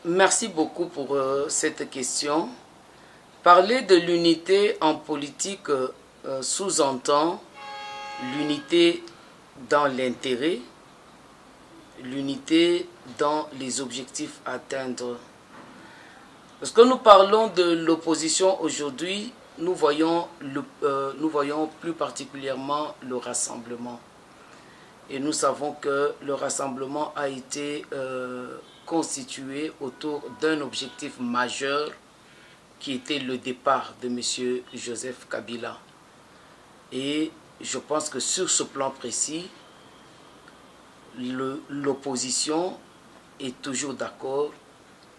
Merci beaucoup pour cette question. Parler de l'unité en politique sous-entend l'unité dans l'intérêt, l'unité dans les objectifs à atteindre. Lorsque nous parlons de l'opposition aujourd'hui, nous voyons plus particulièrement le rassemblement. Et nous savons que le rassemblement a été constitué autour d'un objectif majeur qui était le départ de M. Joseph Kabila. Et je pense que sur ce plan précis, l'opposition est toujours d'accord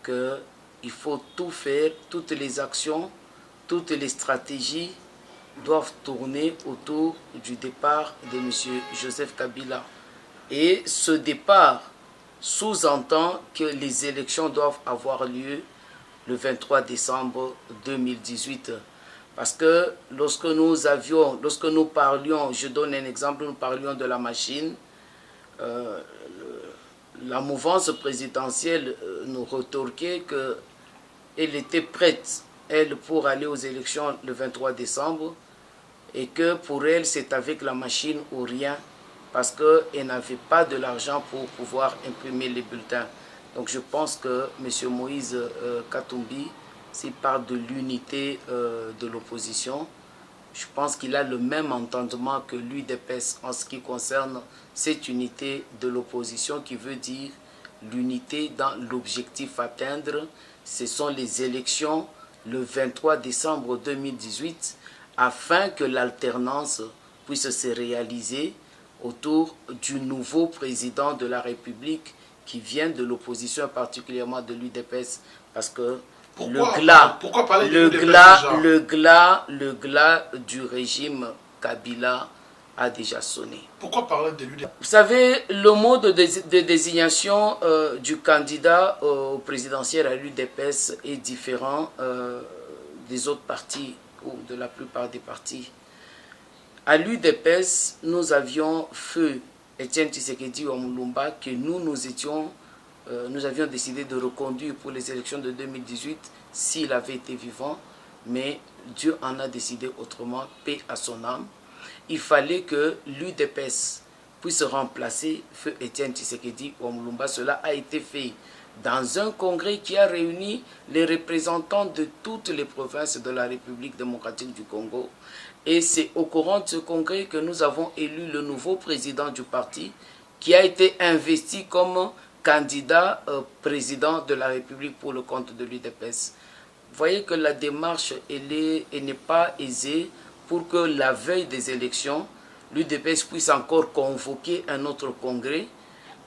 qu'il faut tout faire, toutes les actions, toutes les stratégies doivent tourner autour du départ de M. Joseph Kabila. Et ce départ sous-entend que les élections doivent avoir lieu le 23 décembre 2018. Parce que lorsque nous parlions, je donne un exemple, nous parlions de la machine, la mouvance présidentielle nous retorquait qu'elle était prête, elle, pour aller aux élections le 23 décembre, et que pour elle, c'est avec la machine ou rien, parce qu'elle n'avait pas de l'argent pour pouvoir imprimer les bulletins. Donc je pense que M. Moïse Katumbi, s'il parle de l'unité de l'opposition, je pense qu'il a le même entendement que l'UDPS en ce qui concerne cette unité de l'opposition, qui veut dire l'unité dans l'objectif à atteindre. Ce sont les élections le 23 décembre 2018, afin que l'alternance puisse se réaliser autour du nouveau président de la République qui vient de l'opposition, particulièrement de l'UDPS, parce que le glas du régime Kabila a déjà sonné. Pourquoi parler de l'UDPS? Vous savez, le mode de désignation du candidat au présidentiel à l'UDPS est différent des autres partis ou de la plupart des partis. À l'UDPS, nous avions feu Etienne Tshisekedi Omulumba que nous avions décidé de reconduire pour les élections de 2018 s'il avait été vivant, mais Dieu en a décidé autrement, paix à son âme. Il fallait que l'UDPS puisse remplacer feu Etienne Tshisekedi Omulumba. Cela a été fait dans un congrès qui a réuni les représentants de toutes les provinces de la République démocratique du Congo. Et c'est au courant de ce congrès que nous avons élu le nouveau président du parti qui a été investi comme candidat président de la République pour le compte de l'UDPS. Vous voyez que la démarche n'est pas aisée pour que la veille des élections, l'UDPS puisse encore convoquer un autre congrès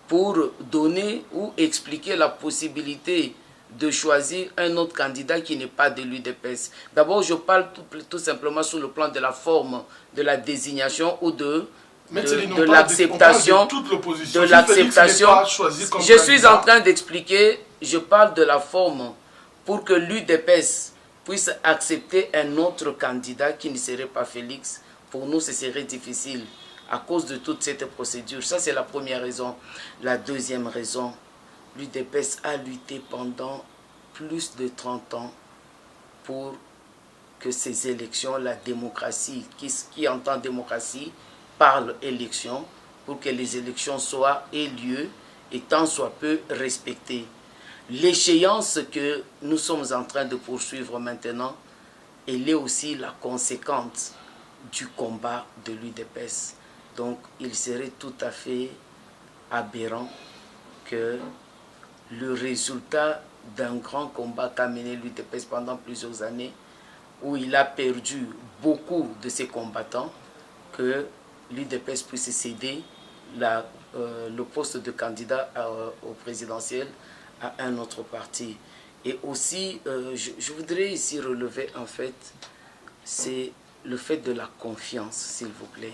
pour donner ou expliquer la possibilité de choisir un autre candidat qui n'est pas de l'UDPS. D'abord, je parle tout simplement sur le plan de la forme de la désignation ou de l'acceptation. Je suis en train d'expliquer, je parle de la forme pour que l'UDPS puisse accepter un autre candidat qui ne serait pas Félix. Pour nous, ce serait difficile à cause de toute cette procédure. Ça, c'est la première raison. La deuxième raison, l'UDPS a lutté pendant plus de 30 ans pour que ces élections, la démocratie, qui entend démocratie, parle élection, pour que les élections soient et lieu et tant soit peu respectées. L'échéance que nous sommes en train de poursuivre maintenant, elle est aussi la conséquence du combat de l'UDPS. Donc, il serait tout à fait aberrant que le résultat d'un grand combat qu'a mené l'UDPS pendant plusieurs années, où il a perdu beaucoup de ses combattants, que l'UDPS puisse céder le poste de candidat au présidentiel à un autre parti. Et aussi, je voudrais ici relever en fait, c'est le fait de la confiance, s'il vous plaît.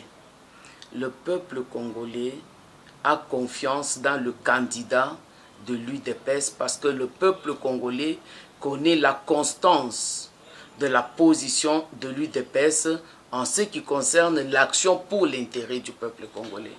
Le peuple congolais a confiance dans le candidat de l'UDPS parce que le peuple congolais connaît la constance de la position de l'UDPS en ce qui concerne l'action pour l'intérêt du peuple congolais.